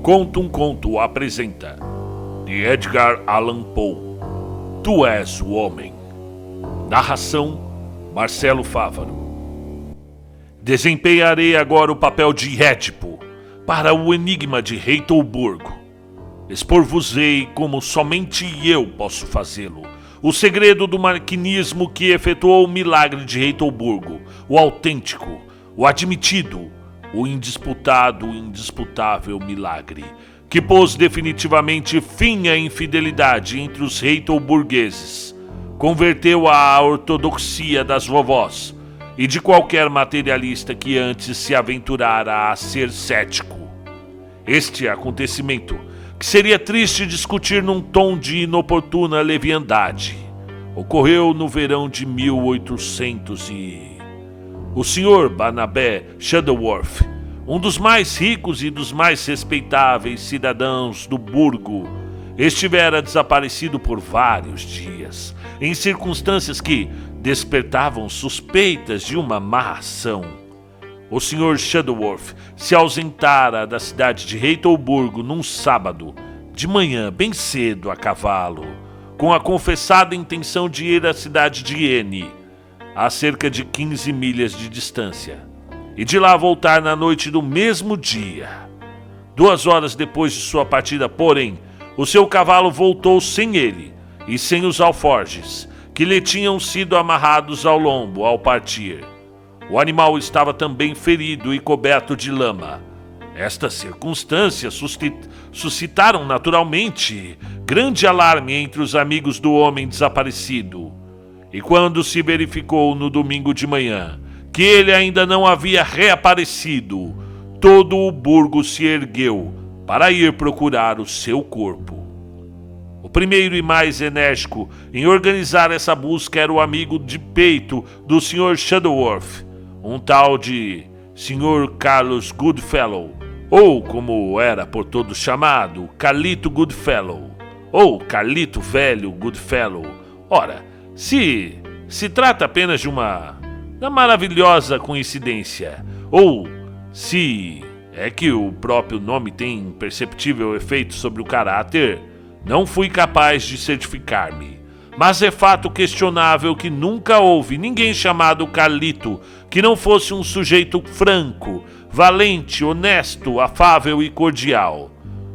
Conta um Conto apresenta de Edgar Allan Poe, Tu és o Homem. Narração Marcelo Fávaro. Desempenharei agora o papel de Édipo para o enigma de Reitolburgo. Expor-vos-ei como somente eu posso fazê-lo, o segredo do maquinismo que efetuou o milagre de Reitolburgo, o autêntico, o admitido, o indisputado e indisputável milagre, que pôs definitivamente fim à infidelidade entre os reitolburgueses, converteu a ortodoxia das vovós e de qualquer materialista que antes se aventurara a ser cético. Este acontecimento, que seria triste discutir num tom de inoportuna leviandade, ocorreu no verão de 1800 O Sr. Barnabé Shuttleworth, um dos mais ricos e dos mais respeitáveis cidadãos do burgo, estivera desaparecido por vários dias, em circunstâncias que despertavam suspeitas de uma má ação. O Sr. Shuttleworth se ausentara da cidade de Reitolburgo num sábado, de manhã bem cedo a cavalo, com a confessada intenção de ir à cidade de N, a cerca de 15 milhas de distância, e de lá voltar na noite do mesmo dia. 2 horas depois de sua partida, porém, o seu cavalo voltou sem ele e sem os alforjes, que lhe tinham sido amarrados ao lombo ao partir. O animal estava também ferido e coberto de lama. Estas circunstâncias suscitaram naturalmente grande alarme entre os amigos do homem desaparecido. E quando se verificou no domingo de manhã que ele ainda não havia reaparecido, todo o burgo se ergueu para ir procurar o seu corpo. O primeiro e mais enérgico em organizar essa busca era o amigo de peito do Sr. Shuttleworth, um tal de Sr. Carlos Goodfellow, ou como era por todos chamado, Carlito Goodfellow, ou Carlito Velho Goodfellow. Ora, se trata apenas de uma maravilhosa coincidência, ou se é que o próprio nome tem imperceptível efeito sobre o caráter, não fui capaz de certificar-me. Mas é fato questionável que nunca houve ninguém chamado Carlito que não fosse um sujeito franco, valente, honesto, afável e cordial,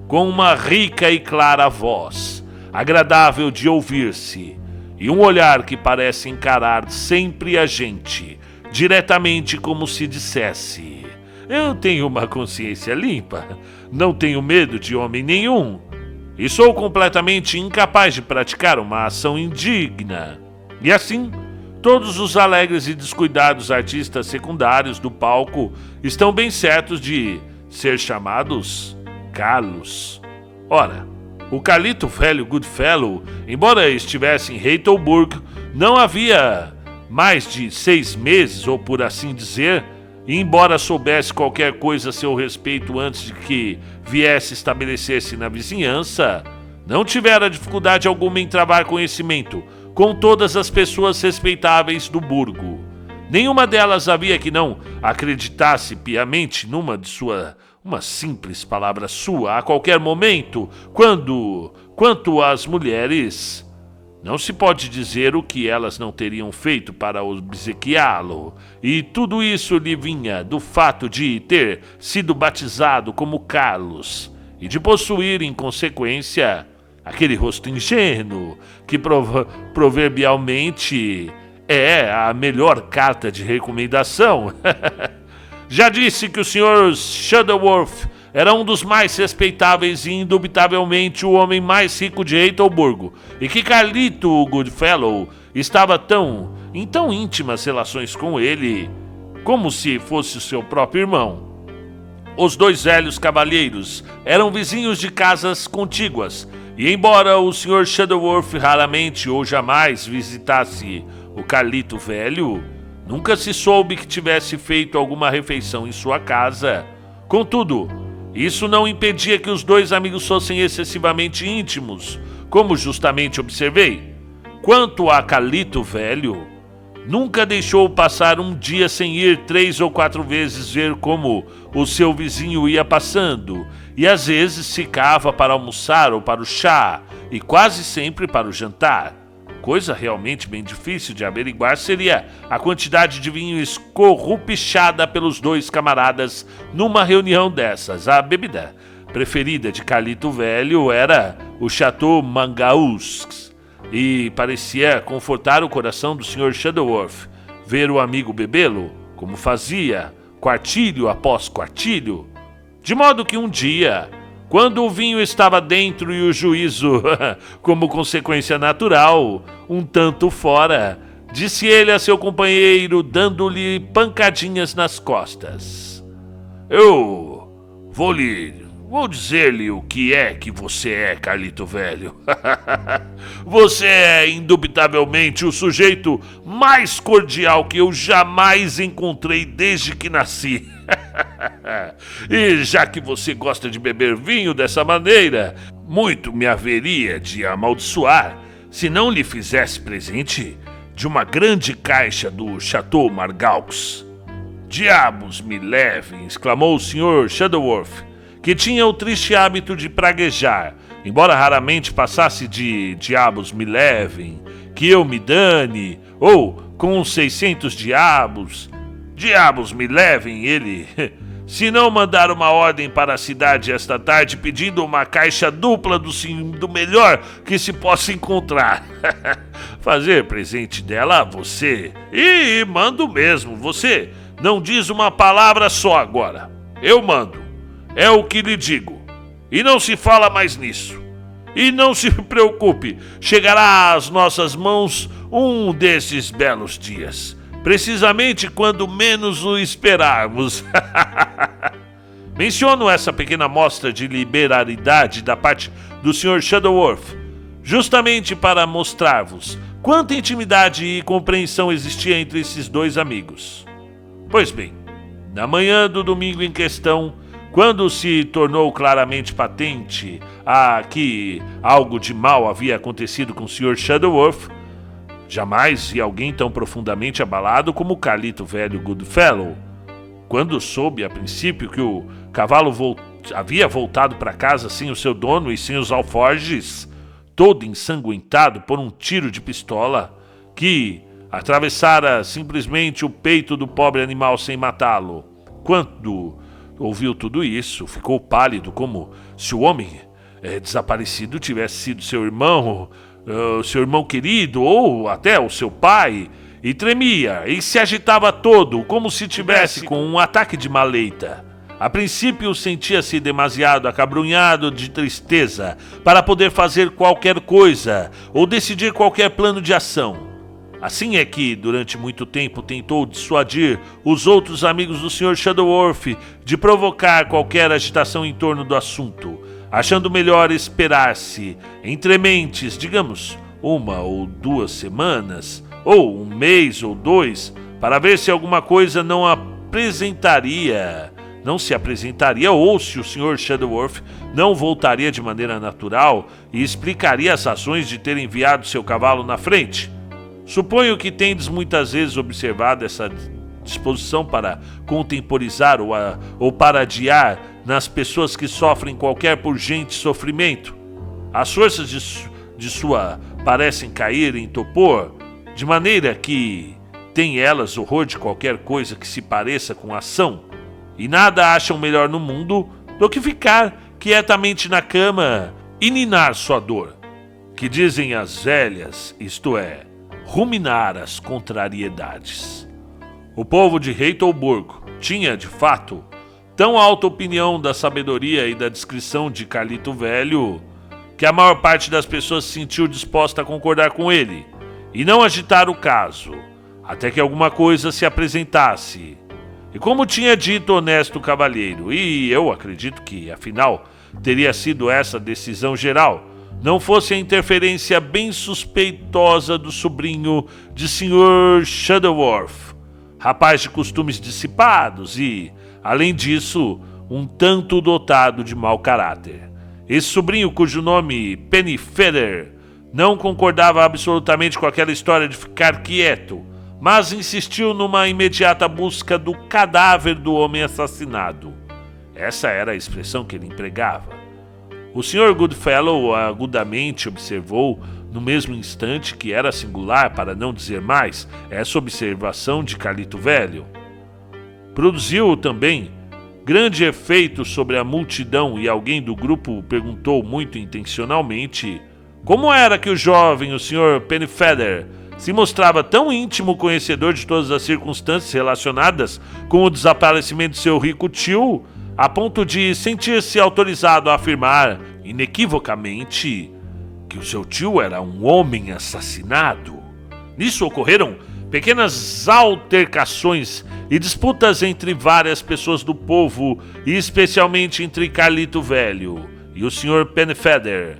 com uma rica e clara voz, agradável de ouvir-se, e um olhar que parece encarar sempre a gente, diretamente, como se dissesse: eu tenho uma consciência limpa, não tenho medo de homem nenhum, e sou completamente incapaz de praticar uma ação indigna. E assim, todos os alegres e descuidados artistas secundários do palco estão bem certos de ser chamados Carlos. Ora, o Carlito Velho Goodfellow, embora estivesse em Reitolburgo, não havia mais de 6 meses, ou por assim dizer, e embora soubesse qualquer coisa a seu respeito antes de que viesse estabelecer-se na vizinhança, não tivera dificuldade alguma em travar conhecimento com todas as pessoas respeitáveis do burgo. Nenhuma delas havia que não acreditasse piamente uma simples palavra sua a qualquer momento. Quanto às mulheres, não se pode dizer o que elas não teriam feito para obsequiá-lo, e tudo isso lhe vinha do fato de ter sido batizado como Carlos e de possuir, em consequência, aquele rosto ingênuo que proverbialmente é a melhor carta de recomendação. Já disse que o Sr. Shuttleworth era um dos mais respeitáveis e indubitavelmente o homem mais rico de Reitolburgo, e que Carlito Goodfellow estava em tão íntimas relações com ele, como se fosse o seu próprio irmão. Os 2 velhos cavalheiros eram vizinhos de casas contíguas, e embora o Sr. Shuttleworth raramente ou jamais visitasse o Carlito Velho, nunca se soube que tivesse feito alguma refeição em sua casa. Contudo, isso não impedia que os 2 amigos fossem excessivamente íntimos, como justamente observei. Quanto a Carlito Velho, Nunca deixou passar um dia sem ir 3 ou 4 vezes ver como o seu vizinho ia passando, e às vezes ficava para almoçar ou para o chá, e quase sempre para o jantar. Coisa realmente bem difícil de averiguar seria a quantidade de vinho escorrupichada pelos dois camaradas numa reunião dessas. A bebida preferida de Carlito Velho era o Chateau Mangaus, e parecia confortar o coração do Sr. Shuttleworth ver o amigo bebê-lo, como fazia, quartilho após quartilho. De modo que um dia, quando o vinho estava dentro e o juízo, como consequência natural, um tanto fora, disse ele a seu companheiro, dando-lhe pancadinhas nas costas: "Eu vou dizer-lhe o que é que você é, Carlito Velho. Você é indubitavelmente o sujeito mais cordial que eu jamais encontrei desde que nasci. E já que você gosta de beber vinho dessa maneira, muito me haveria de amaldiçoar se não lhe fizesse presente de uma grande caixa do Chateau Margaux." "Diabos me levem!" exclamou o Sr. Shuttleworth, que tinha o triste hábito de praguejar, embora raramente passasse de "diabos me levem", "que eu me dane", ou "com uns 600 diabos". "Diabos me levem", ele, "se não mandar uma ordem para a cidade esta tarde pedindo uma caixa dupla do melhor que se possa encontrar. Fazer presente dela a você. E mando mesmo, você não diz uma palavra só agora. Eu mando. É o que lhe digo. E não se fala mais nisso. E não se preocupe, chegará às nossas mãos um desses belos dias. Precisamente quando menos o esperarmos." Menciono essa pequena amostra de liberalidade da parte do Sr. Shuttleworth, justamente para mostrar-vos quanta intimidade e compreensão existia entre esses dois amigos. Pois bem, na manhã do domingo em questão, quando se tornou claramente patente que algo de mal havia acontecido com o Sr. Shuttleworth, jamais vi alguém tão profundamente abalado como o Carlito Velho Goodfellow. Quando soube a princípio que o cavalo havia voltado para casa sem o seu dono e sem os alforjes, todo ensanguentado por um tiro de pistola que atravessara simplesmente o peito do pobre animal sem matá-lo. Quando ouviu tudo isso, ficou pálido, como se o homem desaparecido tivesse sido seu irmão querido, ou até o seu pai, e tremia e se agitava todo, como se tivesse com um ataque de maleita. A princípio sentia-se demasiado acabrunhado de tristeza para poder fazer qualquer coisa ou decidir qualquer plano de ação. Assim é que, durante muito tempo, tentou dissuadir os outros amigos do Sr. Shuttleworth de provocar qualquer agitação em torno do assunto, achando melhor esperar-se entre mentes, digamos, 1 ou 2 semanas, ou 1 mês ou 2, para ver se alguma coisa não se apresentaria, ou se o Sr. Shuttleworth não voltaria de maneira natural e explicaria as razões de ter enviado seu cavalo na frente. Suponho que tendes muitas vezes observado essa disposição para contemporizar ou para adiar nas pessoas que sofrem qualquer pungente sofrimento. As forças de sua parecem cair em torpor, de maneira que têm elas horror de qualquer coisa que se pareça com ação, e nada acham melhor no mundo do que ficar quietamente na cama e ninar sua dor, que dizem as velhas, isto é, ruminar as contrariedades. O povo de Reitelburgo tinha, de fato, tão alta opinião da sabedoria e da discrição de Carlito Velho, que a maior parte das pessoas se sentiu disposta a concordar com ele e não agitar o caso, até que alguma coisa se apresentasse. E como tinha dito o honesto cavalheiro, e eu acredito que, afinal, teria sido essa a decisão geral, não fosse a interferência bem suspeitosa do sobrinho de Sr. Shuttleworth, rapaz de costumes dissipados e, além disso, um tanto dotado de mau caráter. Esse sobrinho, cujo nome Pennyfeather, não concordava absolutamente com aquela história de ficar quieto, mas insistiu numa imediata busca do cadáver do homem assassinado. Essa era a expressão que ele empregava. O Sr. Goodfellow agudamente observou, no mesmo instante, que era singular, para não dizer mais, essa observação de Carlito Velho. Produziu também grande efeito sobre a multidão e alguém do grupo perguntou muito intencionalmente como era que o jovem, o Sr. Pennyfeather, se mostrava tão íntimo conhecedor de todas as circunstâncias relacionadas com o desaparecimento de seu rico tio, a ponto de sentir-se autorizado a afirmar inequivocamente que o seu tio era um homem assassinado. Nisso ocorreram pequenas altercações e disputas entre várias pessoas do povo, e especialmente entre Carlito Velho e o Sr. Pennyfeather.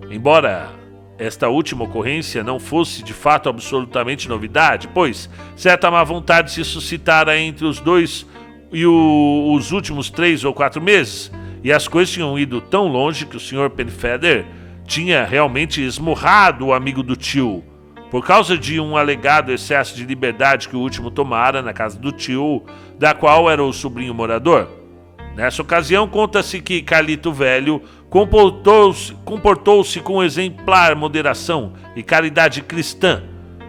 Embora esta última ocorrência não fosse de fato absolutamente novidade, pois certa má vontade se suscitara entre os dois e os últimos 3 ou 4 meses, e as coisas tinham ido tão longe que o Sr. Pennyfeather tinha realmente esmurrado o amigo do tio, por causa de um alegado excesso de liberdade que o último tomara na casa do tio, da qual era o sobrinho morador. Nessa ocasião, conta-se que Carlito Velho comportou-se com exemplar moderação e caridade cristã.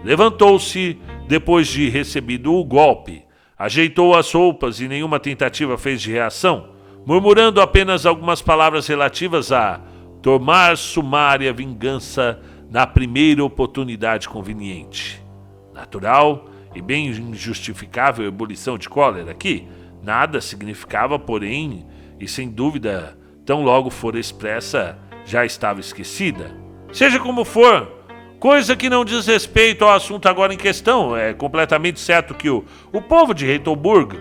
Levantou-se depois de recebido o golpe, ajeitou as roupas e nenhuma tentativa fez de reação, murmurando apenas algumas palavras relativas a tomar sumária vingança na primeira oportunidade conveniente. Natural e bem injustificável ebulição de cólera que nada significava, porém, e sem dúvida, tão logo fora expressa, já estava esquecida. Seja como for, coisa que não diz respeito ao assunto agora em questão, é completamente certo que o povo de Reitelburg,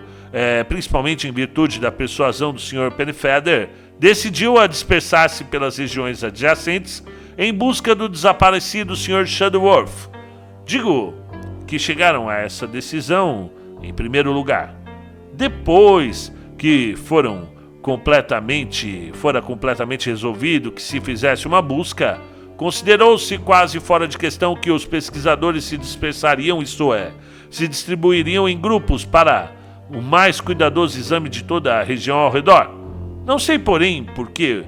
principalmente em virtude da persuasão do Sr. Pennyfeather, decidiu a dispersar-se pelas regiões adjacentes em busca do desaparecido Sr. Shudderworth. Digo que chegaram a essa decisão em primeiro lugar. Depois que fora completamente resolvido que se fizesse uma busca, considerou-se quase fora de questão que os pesquisadores se dispersariam, isto é, se distribuiriam em grupos para o mais cuidadoso exame de toda a região ao redor. Não sei, porém, por que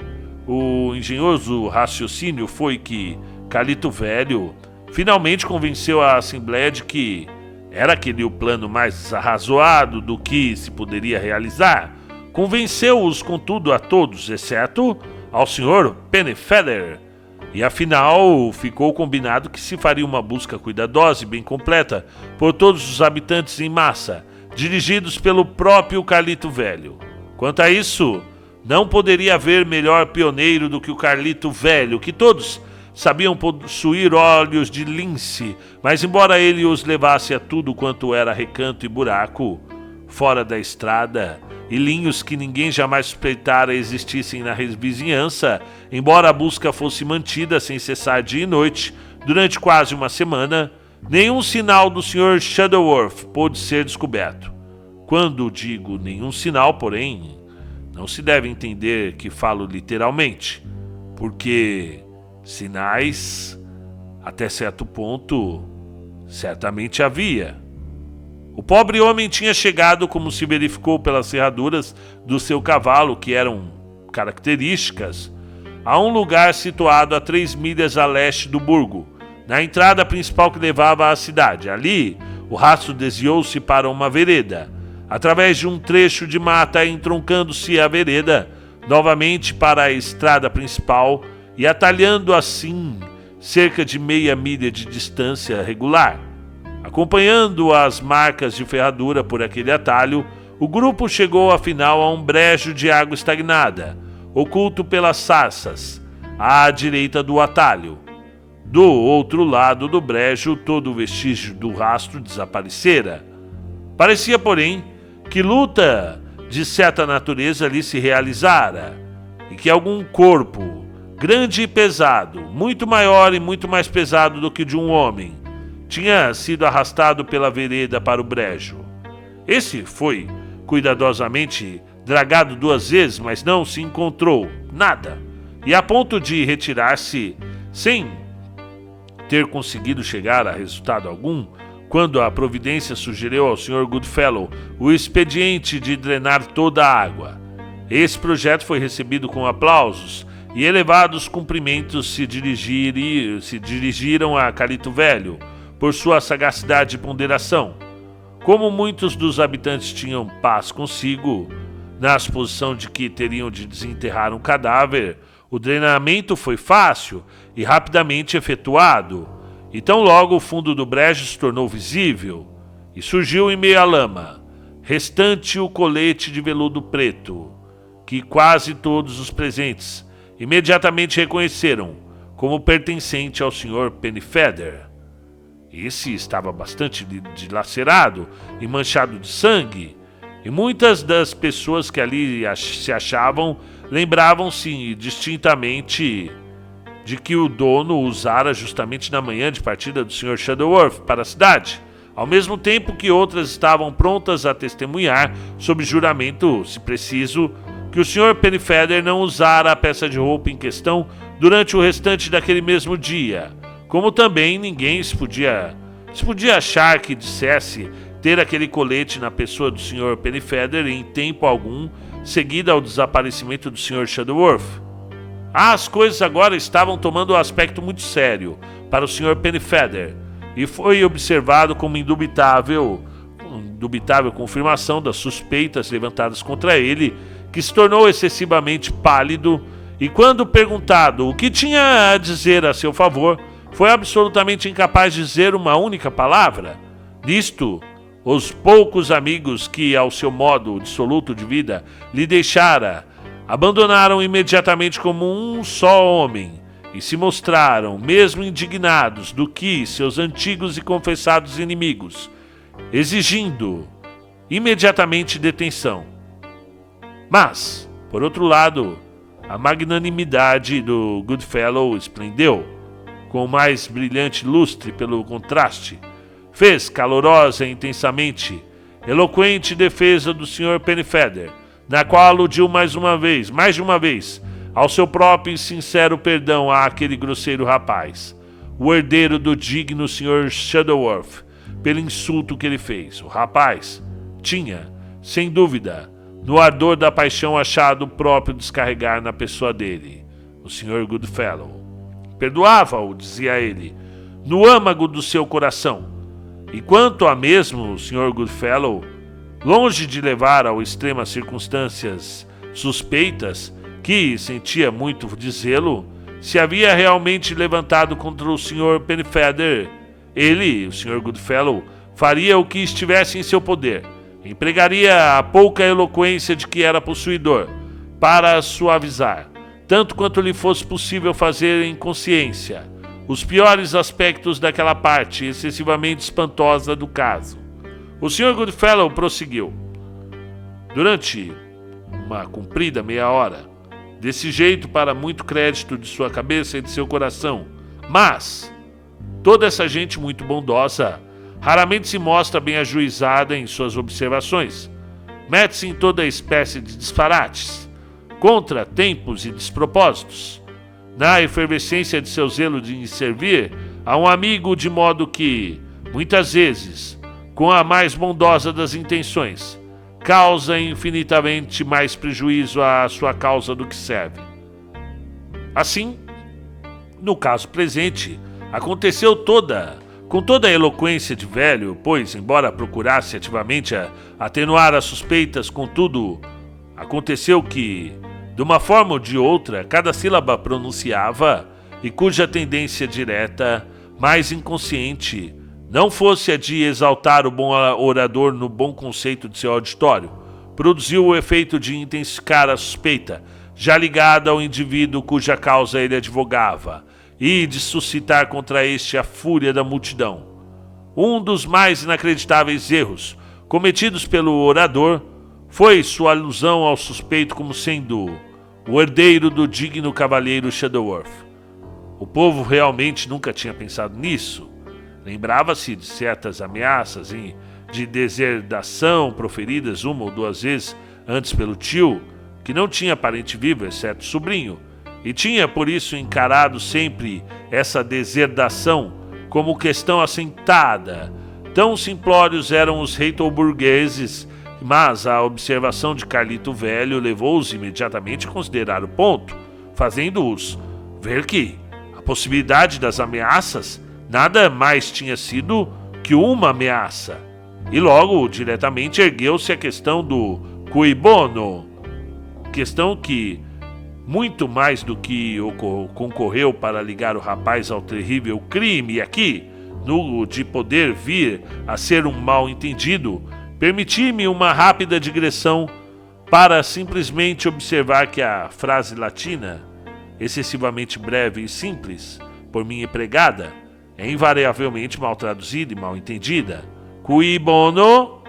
o engenhoso raciocínio foi que Carlito Velho finalmente convenceu a Assembleia de que era aquele o plano mais arrazoado do que se poderia realizar. Convenceu-os, contudo, a todos, exceto ao Sr. Pennyfeather. E afinal, ficou combinado que se faria uma busca cuidadosa e bem completa por todos os habitantes em massa, dirigidos pelo próprio Carlito Velho. Quanto a isso, não poderia haver melhor pioneiro do que o Carlito Velho, que todos sabiam possuir olhos de lince, mas embora ele os levasse a tudo quanto era recanto e buraco, fora da estrada, e linhos que ninguém jamais suspeitara existissem na vizinhança, embora a busca fosse mantida sem cessar dia e noite, durante quase uma semana, nenhum sinal do Sr. Shudderworth pôde ser descoberto. Quando digo nenhum sinal, porém, não se deve entender que falo literalmente, porque sinais, até certo ponto, certamente havia. O pobre homem tinha chegado, como se verificou pelas serraduras do seu cavalo, que eram características, a um lugar situado a 3 milhas a leste do burgo, na entrada principal que levava à cidade. Ali, o rastro desviou-se para uma vereda, através de um trecho de mata, entroncando-se a vereda novamente para a estrada principal e atalhando assim cerca de meia milha de distância regular. Acompanhando as marcas de ferradura por aquele atalho, o grupo chegou afinal a um brejo de água estagnada, oculto pelas sarças, à direita do atalho. Do outro lado do brejo, todo o vestígio do rastro desaparecera. Parecia, porém, que luta de certa natureza ali se realizara, e que algum corpo, grande e pesado, muito maior e muito mais pesado do que de um homem, tinha sido arrastado pela vereda para o brejo. Esse foi cuidadosamente dragado 2 vezes, mas não se encontrou nada, e a ponto de retirar-se sem ter conseguido chegar a resultado algum, quando a providência sugeriu ao Sr. Goodfellow o expediente de drenar toda a água. Esse projeto foi recebido com aplausos e elevados cumprimentos se dirigiram a Calito Velho por sua sagacidade e ponderação. Como muitos dos habitantes tinham paz consigo, na suposição de que teriam de desenterrar um cadáver, o drenamento foi fácil e rapidamente efetuado, e tão logo o fundo do brejo se tornou visível, e surgiu em meio à lama, restante o colete de veludo preto, que quase todos os presentes imediatamente reconheceram como pertencente ao Sr. Pennyfeather. Esse estava bastante dilacerado e manchado de sangue, e muitas das pessoas que ali se achavam lembravam-se distintamente de que o dono o usara justamente na manhã de partida do Sr. Shuttleworth para a cidade, ao mesmo tempo que outras estavam prontas a testemunhar, sob juramento, se preciso, que o Sr. Pennyfeather não usara a peça de roupa em questão durante o restante daquele mesmo dia, como também ninguém se podia achar que dissesse ter aquele colete na pessoa do Sr. Pennyfeather em tempo algum seguida ao desaparecimento do Sr. Shuttleworth. As coisas agora estavam tomando um aspecto muito sério para o Sr. Pennyfeather, e foi observado como indubitável confirmação das suspeitas levantadas contra ele, que se tornou excessivamente pálido, e quando perguntado o que tinha a dizer a seu favor, foi absolutamente incapaz de dizer uma única palavra. Nisto, os poucos amigos que, ao seu modo dissoluto de vida, lhe deixara, abandonaram imediatamente como um só homem e se mostraram mesmo indignados do que seus antigos e confessados inimigos, exigindo imediatamente detenção. Mas, por outro lado, a magnanimidade do Goodfellow esplendeu, com mais brilhante lustre pelo contraste, fez calorosa e intensamente eloquente defesa do Sr. Pennyfeather, na qual aludiu mais de uma vez, ao seu próprio e sincero perdão àquele grosseiro rapaz, o herdeiro do digno Sr. Shuttleworth, pelo insulto que ele fez. O rapaz tinha, sem dúvida, no ardor da paixão achado próprio descarregar na pessoa dele, o Sr. Goodfellow. Perdoava-o, dizia ele, no âmago do seu coração. E quanto a mesmo o Sr. Goodfellow, longe de levar ao extremo as circunstâncias suspeitas, que sentia muito de zelo, se havia realmente levantado contra o Sr. Pennyfeather, ele, o Sr. Goodfellow, faria o que estivesse em seu poder, empregaria a pouca eloquência de que era possuidor, para suavizar, tanto quanto lhe fosse possível fazer em consciência, os piores aspectos daquela parte excessivamente espantosa do caso. O Sr. Goodfellow prosseguiu. Durante uma comprida meia hora, desse jeito para muito crédito de sua cabeça e de seu coração, mas toda essa gente muito bondosa raramente se mostra bem ajuizada em suas observações. Mete-se em toda espécie de disparates, contratempos e despropósitos, na efervescência de seu zelo de servir a um amigo, de modo que, muitas vezes, com a mais bondosa das intenções, causa infinitamente mais prejuízo à sua causa do que serve. Assim, no caso presente, aconteceu com toda a eloquência de velho, pois, embora procurasse ativamente atenuar as suspeitas, contudo, aconteceu que, de uma forma ou de outra, cada sílaba pronunciava, e cuja tendência direta, mais inconsciente, não fosse a de exaltar o bom orador no bom conceito de seu auditório, produziu o efeito de intensificar a suspeita, já ligada ao indivíduo cuja causa ele advogava, e de suscitar contra este a fúria da multidão. Um dos mais inacreditáveis erros cometidos pelo orador foi sua alusão ao suspeito como sendo o herdeiro do digno cavalheiro Shuttleworth. O povo realmente nunca tinha pensado nisso. Lembrava-se de certas ameaças de deserdação proferidas uma ou duas vezes antes pelo tio, que não tinha parente vivo, exceto sobrinho, e tinha por isso encarado sempre essa deserdação como questão assentada, Tão simplórios eram os reitorburgueses, mas a observação de Carlito Velho levou-os imediatamente a considerar o ponto, fazendo-os ver que a possibilidade das ameaças nada mais tinha sido que uma ameaça. E logo, diretamente, ergueu-se a questão do cui bono, questão que, muito mais do que concorreu para ligar o rapaz ao terrível crime aqui, no de poder vir a ser um mal-entendido, permiti-me uma rápida digressão para simplesmente observar que a frase latina, excessivamente breve e simples, por mim empregada, é invariavelmente mal traduzida e mal entendida. Cui bono,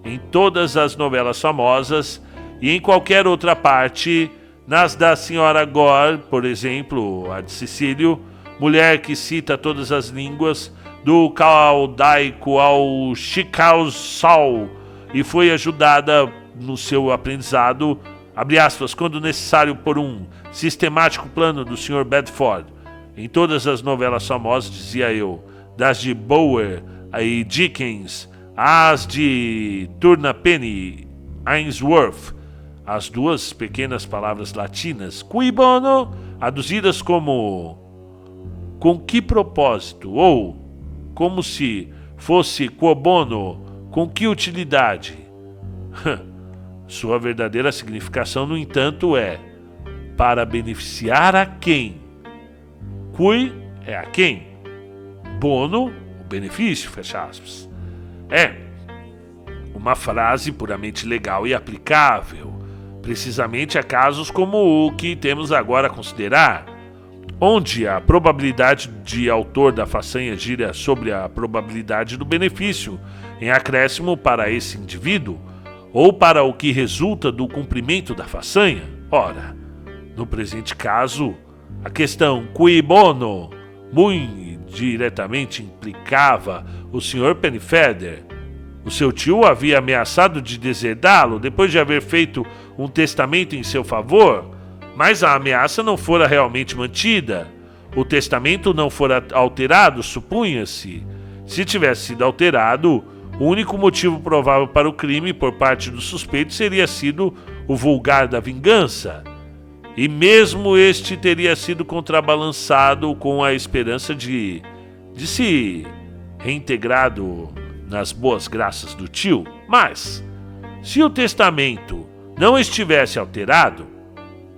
em todas as novelas famosas e em qualquer outra parte, nas da Senhora Gore, por exemplo, a de Cecílio, mulher que cita todas as línguas, do caldaico ao chicausal, e foi ajudada no seu aprendizado, abre aspas, quando necessário por um sistemático plano do Sr. Bedford. Em todas as novelas famosas, dizia eu, das de Bower e Dickens, as de Turnapenny, Ainsworth, as duas pequenas palavras latinas, cui bono, traduzidas como com que propósito, ou como se fosse quo bono, com que utilidade. Sua verdadeira significação, no entanto, é para beneficiar a quem. Cui é a quem. Bono, o benefício, fecha aspas. É uma frase puramente legal e aplicável, precisamente a casos como o que temos agora a considerar, onde a probabilidade de autor da façanha gira sobre a probabilidade do benefício em acréscimo para esse indivíduo, ou para o que resulta do cumprimento da façanha. Ora, no presente caso, a questão cui bono muito diretamente implicava o Sr. Pennyfeather. O seu tio havia ameaçado de deserdá-lo depois de haver feito um testamento em seu favor, mas a ameaça não fora realmente mantida. O testamento não fora alterado, supunha-se. Se tivesse sido alterado, o único motivo provável para o crime por parte do suspeito seria sido o vulgar da vingança. E mesmo este teria sido contrabalançado com a esperança de se reintegrado nas boas graças do tio. Mas, se o testamento não estivesse alterado,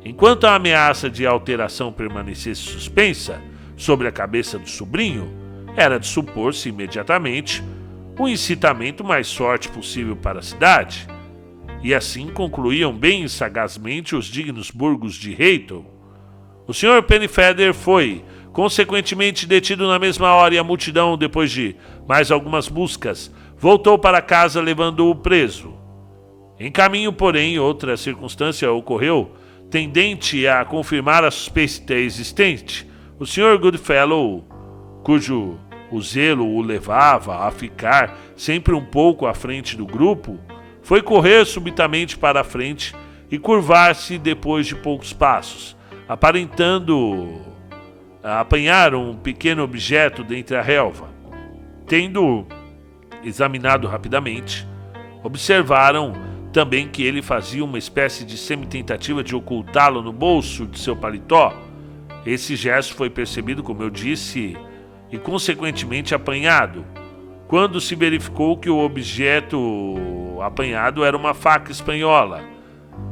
enquanto a ameaça de alteração permanecesse suspensa sobre a cabeça do sobrinho, era de supor-se imediatamente o incitamento mais forte possível para a cidade. E assim concluíam bem sagazmente os dignos burgos de Reighton. O Sr. Pennyfeather foi, consequentemente, detido na mesma hora, e a multidão, depois de mais algumas buscas, voltou para casa levando-o preso. Em caminho, porém, outra circunstância ocorreu, tendente a confirmar a suspeita existente. O Sr. Goodfellow, cujo o zelo o levava a ficar sempre um pouco à frente do grupo, foi correr subitamente para a frente e curvar-se depois de poucos passos, aparentando apanhar um pequeno objeto dentre a relva. Tendo examinado rapidamente, observaram também que ele fazia uma espécie de semi-tentativa de ocultá-lo no bolso de seu paletó. Esse gesto foi percebido, como eu disse, e consequentemente apanhado, quando se verificou que o objeto apanhado era uma faca espanhola,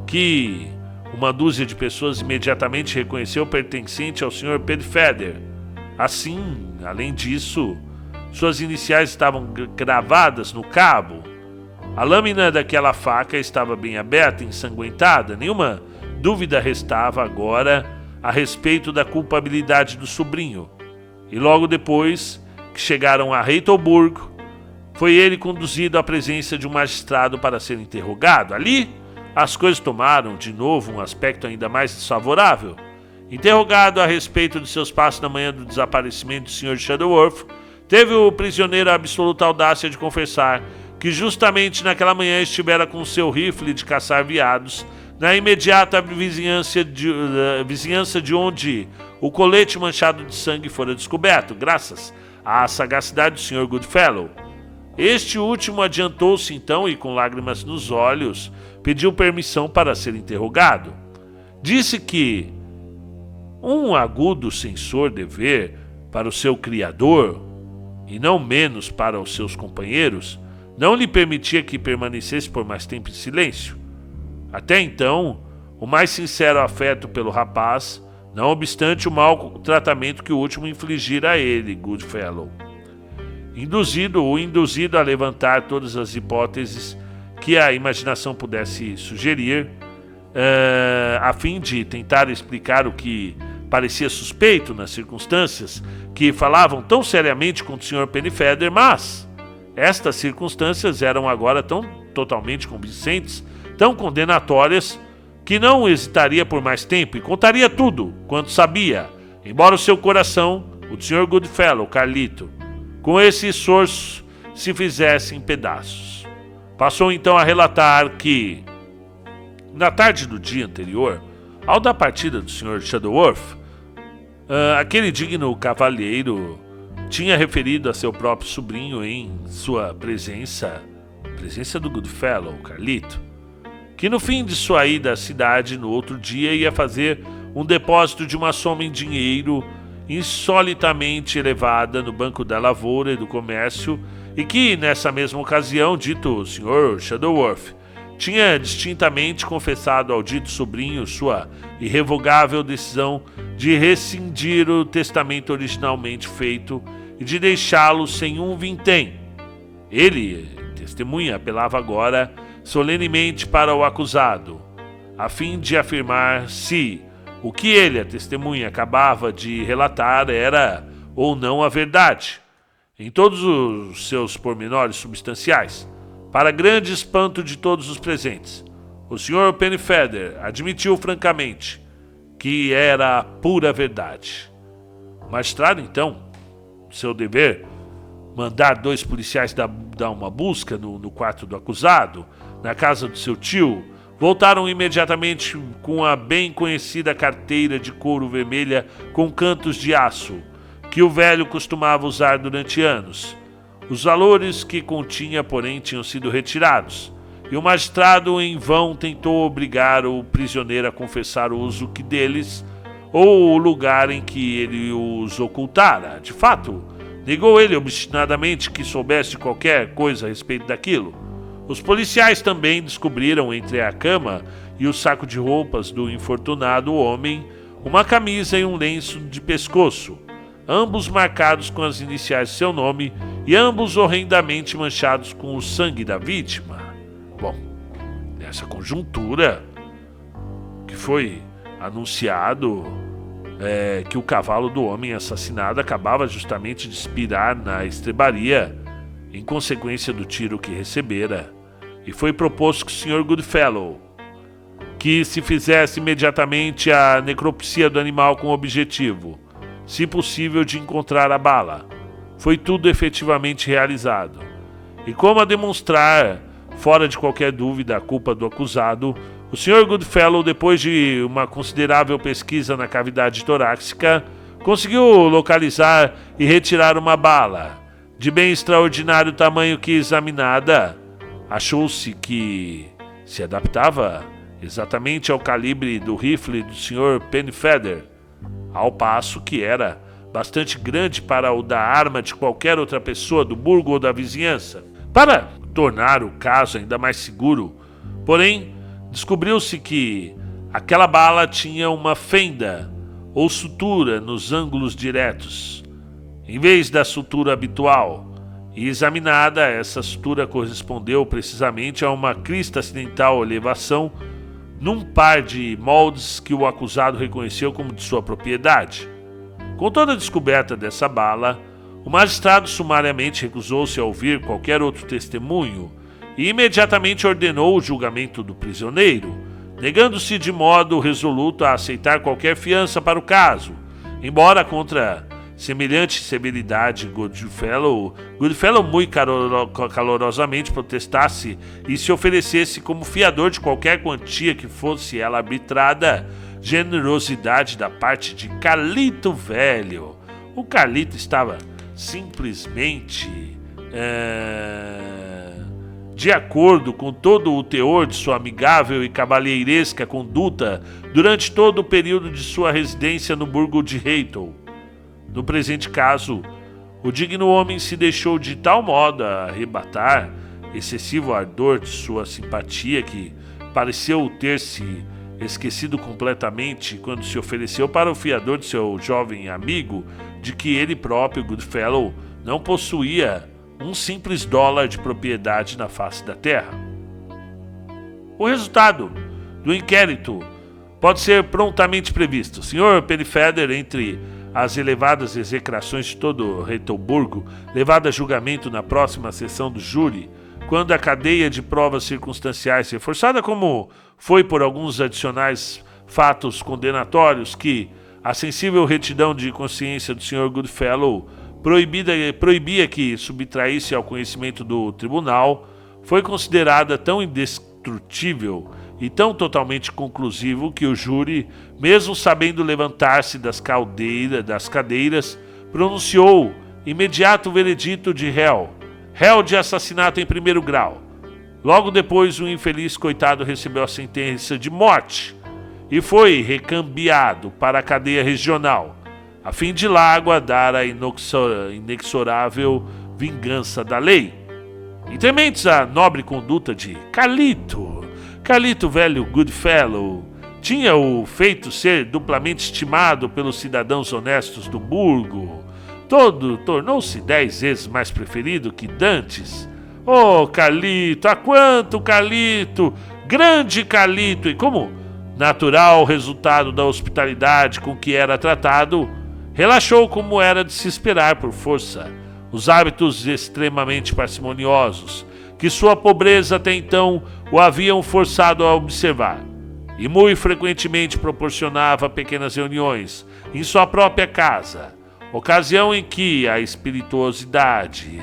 que uma dúzia de pessoas imediatamente reconheceu pertencente ao Sr. Pennyfeather. Assim, além disso, suas iniciais estavam gravadas no cabo. A lâmina daquela faca estava bem aberta e ensanguentada. Nenhuma dúvida restava agora a respeito da culpabilidade do sobrinho. E logo depois que chegaram a Reitorburg, foi ele conduzido à presença de um magistrado para ser interrogado. Ali, as coisas tomaram de novo um aspecto ainda mais desfavorável. Interrogado a respeito de seus passos na manhã do desaparecimento do Sr. Shuttleworth, teve o prisioneiro a absoluta audácia de confessar que justamente naquela manhã estivera com seu rifle de caçar veados na imediata vizinhança de onde o colete manchado de sangue fora descoberto, graças à sagacidade do Sr. Goodfellow. Este último adiantou-se então e, com lágrimas nos olhos, pediu permissão para ser interrogado. Disse que um agudo censor dever para o seu criador, e não menos para os seus companheiros, não lhe permitia que permanecesse por mais tempo em silêncio. Até então, o mais sincero afeto pelo rapaz, não obstante o mau tratamento que o último infligira a ele, Goodfellow. Induzido a levantar todas as hipóteses que a imaginação pudesse sugerir, a fim de tentar explicar o que parecia suspeito nas circunstâncias que falavam tão seriamente contra o Sr. Pennyfeather, mas estas circunstâncias eram agora tão totalmente convincentes, tão condenatórias, que não hesitaria por mais tempo e contaria tudo quanto sabia, embora o seu coração, o do Sr. Goodfellow, Carlito, com esse esforço se fizesse em pedaços. Passou então a relatar que, na tarde do dia anterior, ao da partida do Sr. Shuttleworth, aquele digno cavalheiro tinha referido a seu próprio sobrinho em sua presença do Goodfellow, Carlito, que no fim de sua ida à cidade no outro dia ia fazer um depósito de uma soma em dinheiro insolitamente elevada no Banco da Lavoura e do Comércio, e que, nessa mesma ocasião, dito Sr. Shuttleworth tinha distintamente confessado ao dito sobrinho sua irrevogável decisão de rescindir o testamento originalmente feito e de deixá-lo sem um vintém. Ele, testemunha, apelava agora solenemente para o acusado, a fim de afirmar se o que ele, a testemunha, acabava de relatar era ou não a verdade, em todos os seus pormenores substanciais. Para grande espanto de todos os presentes, o Sr. Pennyfeather admitiu francamente que era a pura verdade. O magistrado, então, seu dever, mandar 2 policiais dar uma busca no quarto do acusado, na casa do seu tio, voltaram imediatamente com a bem conhecida carteira de couro vermelha com cantos de aço, que o velho costumava usar durante anos. Os valores que continha, porém, tinham sido retirados, e o magistrado em vão tentou obrigar o prisioneiro a confessar o uso deles ou o lugar em que ele os ocultara. De fato, negou ele obstinadamente que soubesse de qualquer coisa a respeito daquilo. Os policiais também descobriram entre a cama e o saco de roupas do infortunado homem uma camisa e um lenço de pescoço, ambos marcados com as iniciais de seu nome e ambos horrendamente manchados com o sangue da vítima. Bom, nessa conjuntura que foi anunciado que o cavalo do homem assassinado acabava justamente de expirar na estrebaria em consequência do tiro que recebera, e foi proposto que o Sr. Goodfellow que se fizesse imediatamente a necropsia do animal com o objetivo, se possível, de encontrar a bala. Foi tudo efetivamente realizado. E como a demonstrar, fora de qualquer dúvida, a culpa do acusado, o Sr. Goodfellow, depois de uma considerável pesquisa na cavidade torácica, conseguiu localizar e retirar uma bala, de bem extraordinário tamanho que, examinada, achou-se que se adaptava exatamente ao calibre do rifle do Sr. Pennyfeather, ao passo que era bastante grande para o da arma de qualquer outra pessoa do burgo ou da vizinhança. Para tornar o caso ainda mais seguro, porém, descobriu-se que aquela bala tinha uma fenda ou sutura nos ângulos diretos, em vez da sutura habitual, e examinada, essa sutura correspondeu precisamente a uma crista acidental ou elevação num par de moldes que o acusado reconheceu como de sua propriedade. Com toda a descoberta dessa bala, o magistrado sumariamente recusou-se a ouvir qualquer outro testemunho e imediatamente ordenou o julgamento do prisioneiro, negando-se de modo resoluto a aceitar qualquer fiança para o caso, embora contra semelhante severidade Goodfellow muito calorosamente protestasse e se oferecesse como fiador de qualquer quantia que fosse ela arbitrada, generosidade da parte de Carlito Velho. O Carlito estava simplesmente de acordo com todo o teor de sua amigável e cavalheiresca conduta durante todo o período de sua residência no burgo de Reitel. No presente caso, o digno homem se deixou de tal modo arrebatar excessivo ardor de sua simpatia que pareceu ter se esquecido completamente quando se ofereceu para o fiador de seu jovem amigo de que ele próprio, Goodfellow, não possuía um simples dólar de propriedade na face da terra. O resultado do inquérito pode ser prontamente previsto. O Sr. Pennyfeather, entre as elevadas execrações de todo Reitelburgo, levado a julgamento na próxima sessão do júri, quando a cadeia de provas circunstanciais, reforçada como foi por alguns adicionais fatos condenatórios que a sensível retidão de consciência do Sr. Goodfellow proibia que subtraísse ao conhecimento do tribunal, foi considerada tão indestrutível e tão totalmente conclusivo que o júri, mesmo sabendo levantar-se das cadeiras, pronunciou imediato veredito de réu de assassinato em primeiro grau. Logo depois, o infeliz coitado recebeu a sentença de morte e foi recambiado para a cadeia regional, a fim de lá aguardar a inexorável vingança da lei. E tementes a nobre conduta de Carlito, velho Goodfellow, tinha-o feito ser duplamente estimado pelos cidadãos honestos do burgo. Tornou-se 10 vezes mais preferido que dantes. Oh, Carlito, há quanto Carlito, grande Carlito! E como natural resultado da hospitalidade com que era tratado, relaxou como era de se esperar por força os hábitos extremamente parcimoniosos que sua pobreza até então o haviam forçado a observar, e muito frequentemente proporcionava pequenas reuniões em sua própria casa, ocasião em que a espirituosidade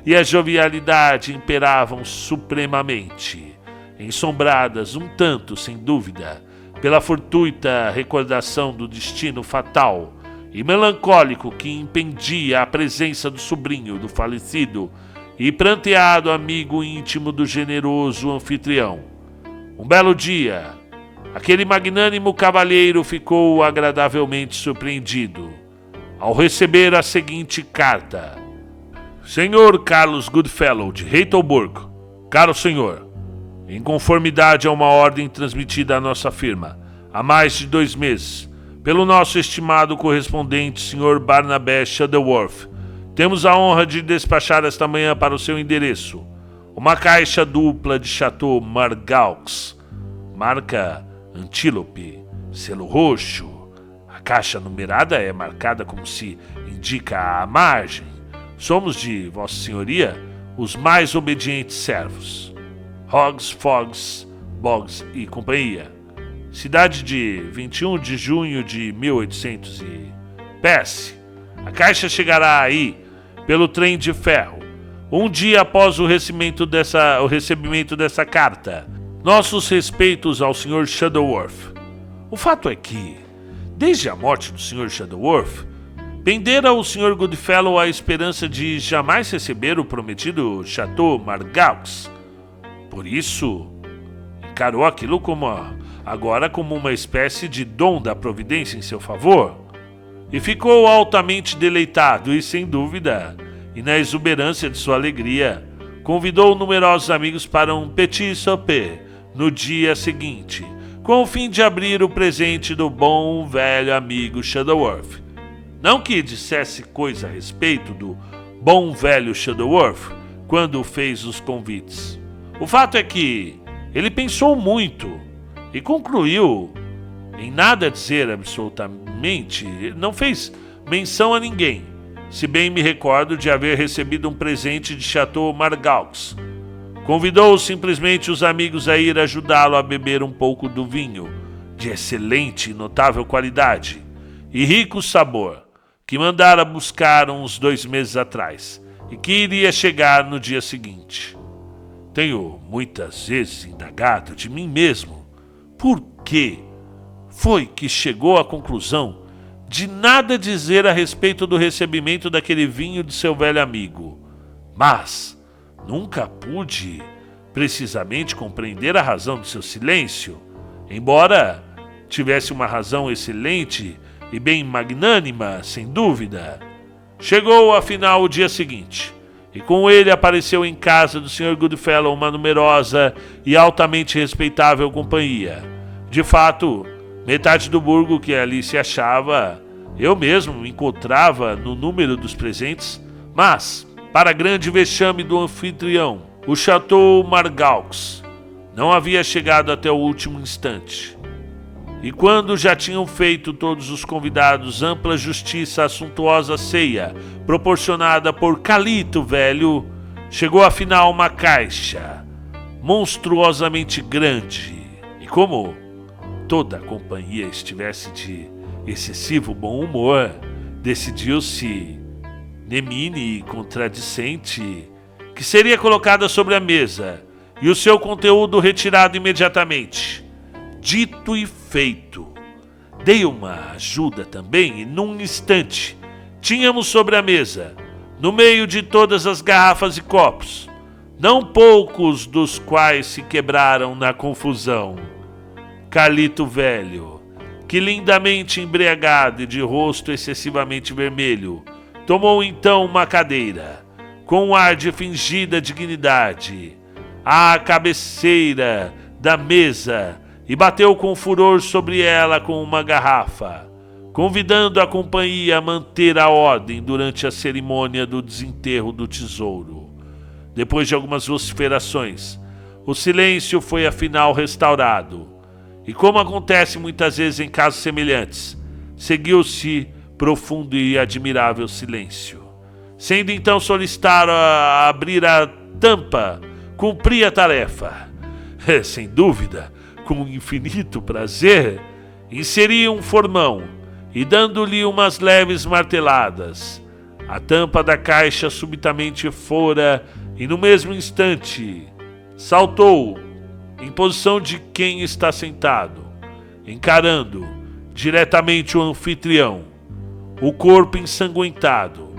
e a jovialidade imperavam supremamente, ensombradas um tanto, sem dúvida, pela fortuita recordação do destino fatal e melancólico que impedia a presença do sobrinho do falecido e pranteado amigo íntimo do generoso anfitrião. Um belo dia, aquele magnânimo cavalheiro ficou agradavelmente surpreendido ao receber a seguinte carta: Senhor Carlos Goodfellow, de Reitelburgo. Caro senhor, em conformidade a uma ordem transmitida à nossa firma há mais de 2 meses, pelo nosso estimado correspondente, Sr. Barnabé Shuttleworth, temos a honra de despachar esta manhã para o seu endereço uma caixa dupla de Chateau Margaux, marca Antílope, selo roxo. A caixa numerada é marcada como se indica à margem. Somos de Vossa Senhoria os mais obedientes servos. Hoggs, Foggs, Boggs e companhia. Cidade de 21 de junho de 1800 e... PS. A caixa chegará aí pelo trem de ferro, um dia após o recebimento dessa carta. Nossos respeitos ao Sr. Shuttleworth. O fato é que, desde a morte do Sr. Shuttleworth, pendera o Sr. Goodfellow a esperança de jamais receber o prometido Chateau Margaux. Por isso, encarou aquilo agora como uma espécie de dom da providência em seu favor, e ficou altamente deleitado e, sem dúvida, e na exuberância de sua alegria, convidou numerosos amigos para um petit souper no dia seguinte, com o fim de abrir o presente do bom velho amigo Shuttleworth. Não que dissesse coisa a respeito do bom velho Shuttleworth quando fez os convites. O fato é que ele pensou muito e concluiu em nada dizer absolutamente, não fez menção a ninguém, se bem me recordo de haver recebido um presente de Chateau Margaux. Convidou simplesmente os amigos a ir ajudá-lo a beber um pouco do vinho, de excelente e notável qualidade e rico sabor, que mandara buscar uns 2 meses atrás e que iria chegar no dia seguinte. Tenho muitas vezes indagado de mim mesmo por que foi que chegou à conclusão de nada dizer a respeito do recebimento daquele vinho de seu velho amigo. mas nunca pude precisamente compreender a razão de seu silêncio, embora tivesse uma razão excelente e bem magnânima, sem dúvida. Chegou, afinal, o dia seguinte, e com ele apareceu em casa do Sr. Goodfellow uma numerosa e altamente respeitável companhia. De fato, metade do burgo que ali se achava, eu mesmo me encontrava no número dos presentes, mas, para grande vexame do anfitrião, o Chateau Margaux não havia chegado até o último instante. E quando já tinham feito todos os convidados ampla justiça à suntuosa ceia proporcionada por Calito Velho, chegou afinal uma caixa monstruosamente grande. E como toda a companhia estivesse de excessivo bom humor, decidiu-se, nemine e contradicente, que seria colocada sobre a mesa e o seu conteúdo retirado imediatamente. Dito e feito. Dei uma ajuda também e num instante tínhamos sobre a mesa, no meio de todas as garrafas e copos, não poucos dos quais se quebraram na confusão, Calito Velho, que lindamente embriagado e de rosto excessivamente vermelho, tomou então uma cadeira, com um ar de fingida dignidade, à cabeceira da mesa, e bateu com furor sobre ela com uma garrafa, convidando a companhia a manter a ordem durante a cerimônia do desenterro do tesouro. Depois de algumas vociferações, o silêncio foi afinal restaurado, e como acontece muitas vezes em casos semelhantes, seguiu-se profundo e admirável silêncio. Sendo então solicitado a abrir a tampa, cumpri a tarefa. Sem dúvida, com infinito prazer, inseri um formão e, dando-lhe umas leves marteladas, a tampa da caixa subitamente fora e no mesmo instante saltou em posição de quem está sentado, encarando diretamente o anfitrião, o corpo ensanguentado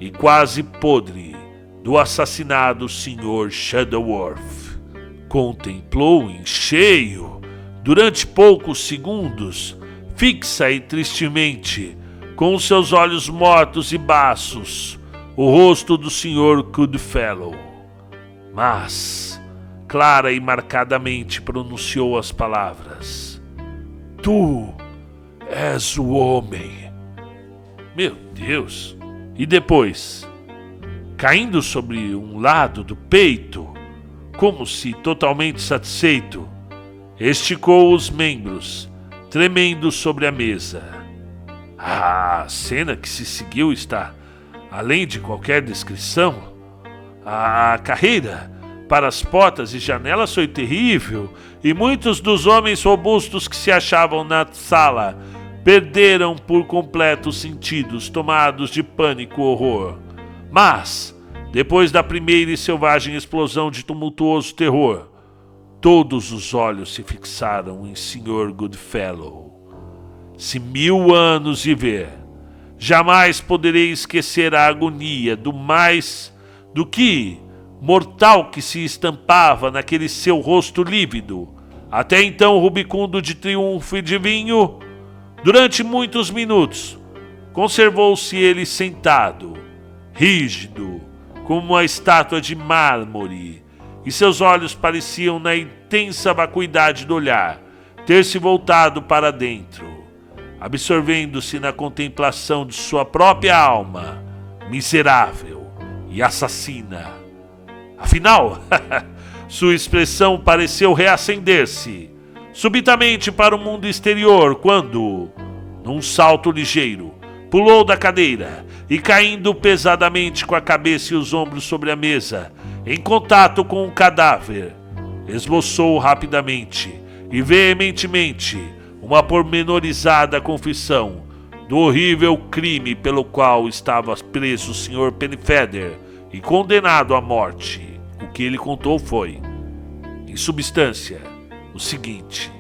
e quase podre do assassinado Sr. Shuttleworth. Contemplou em cheio, durante poucos segundos, fixa e tristemente, com os seus olhos mortos e baços, o rosto do Sr. Goodfellow. Mas, clara e marcadamente pronunciou as palavras: "Tu és o homem." Meu Deus! E depois, caindo sobre um lado do peito, como se totalmente satisfeito, esticou os membros, tremendo sobre a mesa. A cena que se seguiu está além de qualquer descrição. A carreira para as portas e janelas foi terrível, e muitos dos homens robustos que se achavam na sala perderam por completo os sentidos, tomados de pânico e horror. Mas, depois da primeira e selvagem explosão de tumultuoso terror, todos os olhos se fixaram em Sr. Goodfellow. Se 1000 anos viver, jamais poderei esquecer a agonia do que mortal que se estampava naquele seu rosto lívido, até então rubicundo de triunfo e de vinho. Durante muitos minutos, conservou-se ele sentado, rígido, como uma estátua de mármore, e seus olhos pareciam, na intensa vacuidade do olhar, ter se voltado para dentro, absorvendo-se na contemplação de sua própria alma, miserável e assassina. Afinal, sua expressão pareceu reacender-se subitamente para o mundo exterior quando, num salto ligeiro, pulou da cadeira e, caindo pesadamente com a cabeça e os ombros sobre a mesa, em contato com o cadáver, esboçou rapidamente e veementemente uma pormenorizada confissão do horrível crime pelo qual estava preso o Sr. Pennyfeather e condenado à morte. O que ele contou foi, em substância, o seguinte: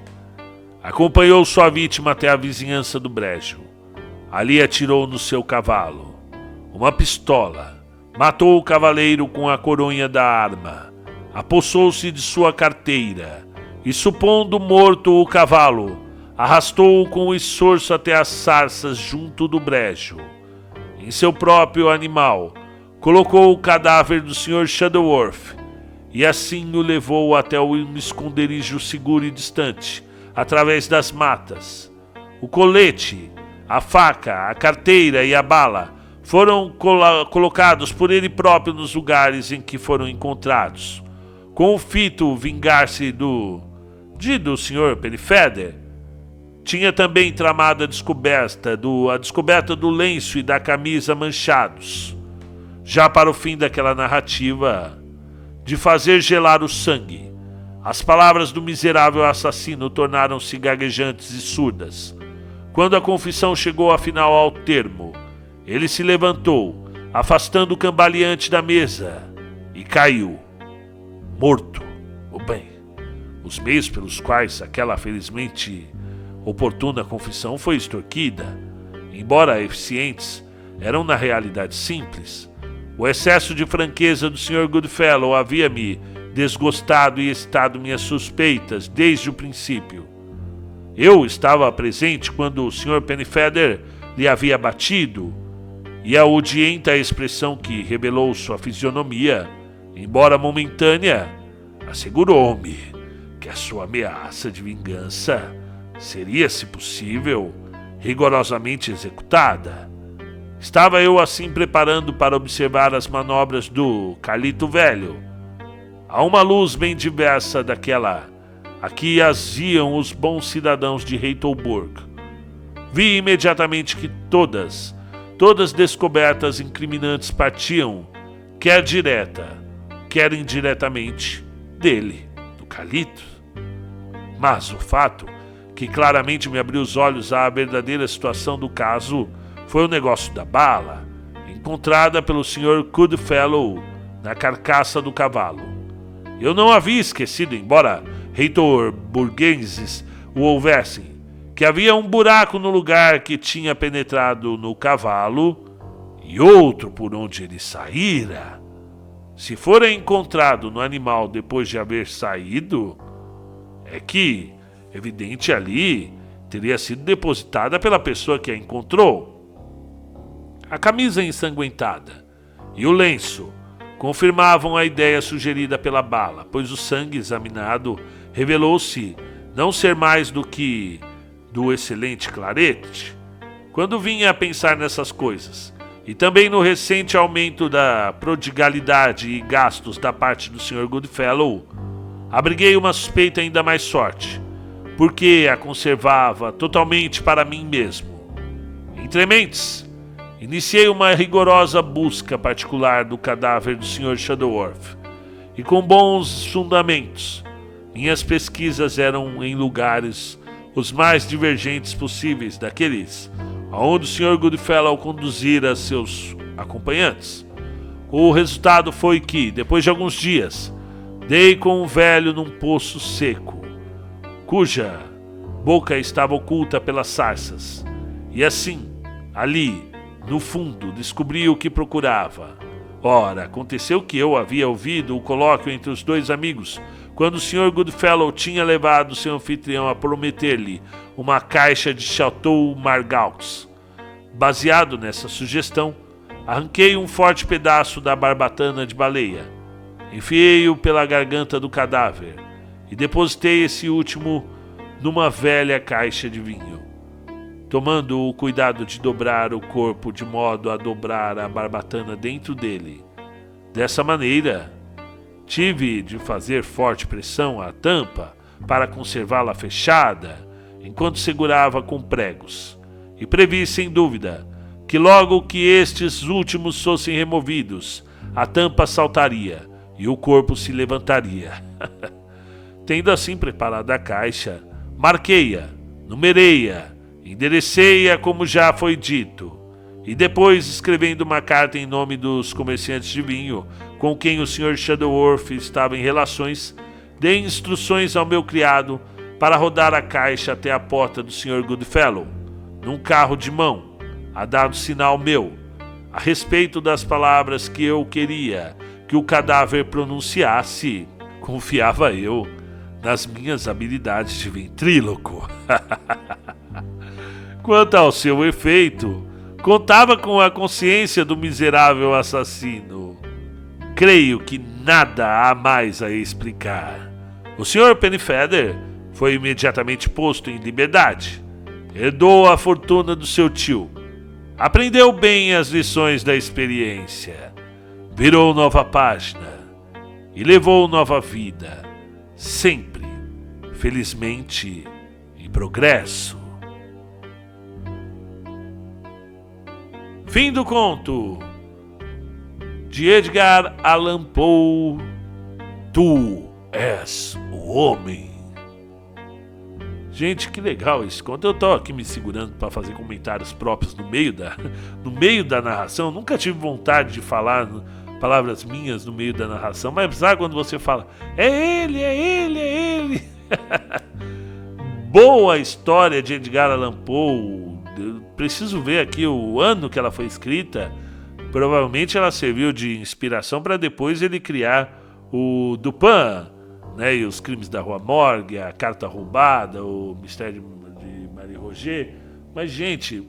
acompanhou sua vítima até a vizinhança do brejo. Ali atirou no seu cavalo uma pistola, Matou o cavaleiro com a coronha da arma, apossou-se de sua carteira e, supondo morto o cavalo, arrastou-o com o esforço até as sarças junto do brejo. Em seu próprio animal, colocou o cadáver do Sr. Shuttleworth e assim o levou até um esconderijo seguro e distante, através das matas. O colete, a faca, a carteira e a bala foram colocados por ele próprio nos lugares em que foram encontrados. Com o fito vingar-se do Sr. Pennyfeather, tinha também tramado a descoberta do lenço e da camisa manchados, já para o fim daquela narrativa de fazer gelar o sangue. As palavras do miserável assassino tornaram-se gaguejantes e surdas. Quando a confissão chegou afinal ao termo, ele se levantou, afastando o cambaleante da mesa, e caiu, morto. Bem, os meios pelos quais aquela felizmente oportuna confissão foi extorquida, embora eficientes, eram na realidade simples. O excesso de franqueza do Sr. Goodfellow havia-me desgostado e excitado minhas suspeitas desde o princípio. Eu estava presente quando o Sr. Pennyfeather lhe havia batido, e a odienta expressão que revelou sua fisionomia, embora momentânea, assegurou-me que a sua ameaça de vingança seria, se possível, rigorosamente executada. Estava eu assim preparando para observar as manobras do Carlito Velho, a uma luz bem diversa daquela a que as iam os bons cidadãos de Heidelberg. Vi imediatamente que todas descobertas incriminantes partiam, quer direta, quer indiretamente, dele, do Carlito. Mas o fato que claramente me abriu os olhos à verdadeira situação do caso foi o negócio da bala, encontrada pelo Sr. Goodfellow na carcaça do cavalo. Eu não havia esquecido, embora heidelbergenses o houvessem, que havia um buraco no lugar que tinha penetrado no cavalo e outro por onde ele saíra. Se fora encontrado no animal depois de haver saído, é que, evidente ali, teria sido depositada pela pessoa que a encontrou. A camisa ensanguentada e o lenço confirmavam a ideia sugerida pela bala, pois o sangue examinado revelou-se não ser mais do que do excelente clarete. Quando vinha a pensar nessas coisas, e também no recente aumento da prodigalidade e gastos da parte do Sr. Goodfellow, abriguei uma suspeita ainda mais forte, porque a conservava totalmente para mim mesmo. Entre mentes, iniciei uma rigorosa busca particular do cadáver do Sr. Shuttleworth, e com bons fundamentos, minhas pesquisas eram em lugares os mais divergentes possíveis daqueles aonde o Sr. Goodfellow conduzira seus acompanhantes. O resultado foi que, depois de alguns dias, dei com o velho num poço seco, cuja boca estava oculta pelas sarças, e assim, ali, no fundo, descobri o que procurava. Ora, aconteceu que eu havia ouvido o colóquio entre os dois amigos, quando o Sr. Goodfellow tinha levado seu anfitrião a prometer-lhe uma caixa de Chateau Margaux. Baseado nessa sugestão, arranquei um forte pedaço da barbatana de baleia, enfiei-o pela garganta do cadáver e depositei esse último numa velha caixa de vinho, tomando o cuidado de dobrar o corpo de modo a dobrar a barbatana dentro dele. Dessa maneira, tive de fazer forte pressão à tampa para conservá-la fechada enquanto segurava com pregos, e previ sem dúvida que logo que estes últimos fossem removidos, a tampa saltaria e o corpo se levantaria. Tendo assim preparada a caixa, marquei-a, numerei-a, enderecei-a como já foi dito, e depois, escrevendo uma carta em nome dos comerciantes de vinho com quem o Sr. Shuttleworth estava em relações, dei instruções ao meu criado para rodar a caixa até a porta do Sr. Goodfellow, num carro de mão, a dado sinal meu, a respeito das palavras que eu queria que o cadáver pronunciasse, confiava eu nas minhas habilidades de ventríloco. Quanto ao seu efeito, contava com a consciência do miserável assassino. Creio que nada há mais a explicar. O Sr. Pennyfeather foi imediatamente posto em liberdade. Herdou a fortuna do seu tio. Aprendeu bem as lições da experiência. Virou nova página e levou nova vida. Sempre, felizmente, em progresso. Fim do conto de Edgar Allan Poe. Tu és o homem. Gente, que legal esse conto. Eu tô aqui me segurando para fazer comentários próprios no meio da narração. Nunca tive vontade de falar palavras minhas no meio da narração, mas sabe quando você fala, é ele, é ele, é ele. Boa história de Edgar Allan Poe. Eu preciso ver aqui o ano que ela foi escrita. Provavelmente ela serviu de inspiração para depois ele criar o Dupin, né, e os Crimes da Rua Morgue, a Carta Roubada, o Mistério de Marie Roget. Mas, gente,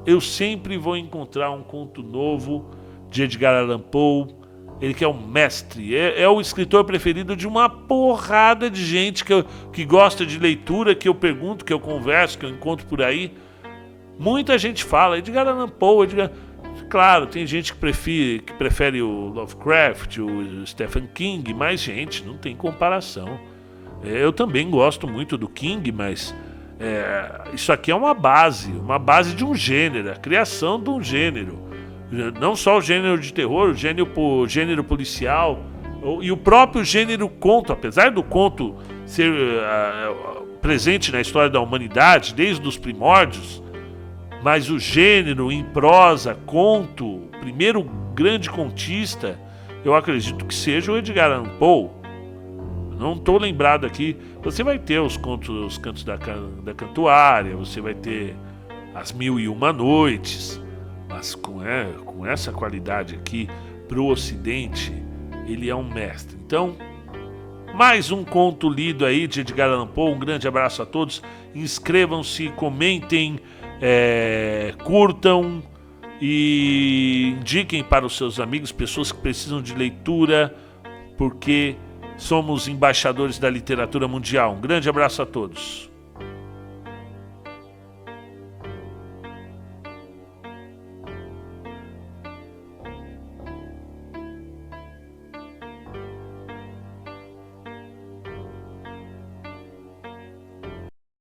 eu sempre vou encontrar um conto novo de Edgar Allan Poe. Ele que é um mestre, é o escritor preferido de uma porrada de gente que gosta de leitura, que eu pergunto, que eu converso, que eu encontro por aí. Muita gente fala, Edgar Allan Poe, Claro, tem gente que prefere o Lovecraft, o Stephen King, mas, gente, não tem comparação. Eu também gosto muito do King, mas isso aqui é uma base de um gênero, a criação de um gênero. Não só o gênero de terror, o gênero policial e o próprio gênero conto, apesar do conto ser presente na história da humanidade desde os primórdios, mas o gênero em prosa, conto, primeiro grande contista, eu acredito que seja o Edgar Allan Poe. Não estou lembrado aqui. Você vai ter os cantos da Cantuária, você vai ter as Mil e Uma Noites, mas com essa qualidade aqui para o Ocidente, ele é um mestre. Então, mais um conto lido aí de Edgar Allan Poe. Um grande abraço a todos. Inscrevam-se, comentem, curtam e indiquem para os seus amigos, pessoas que precisam de leitura, porque somos embaixadores da literatura mundial. Um grande abraço a todos.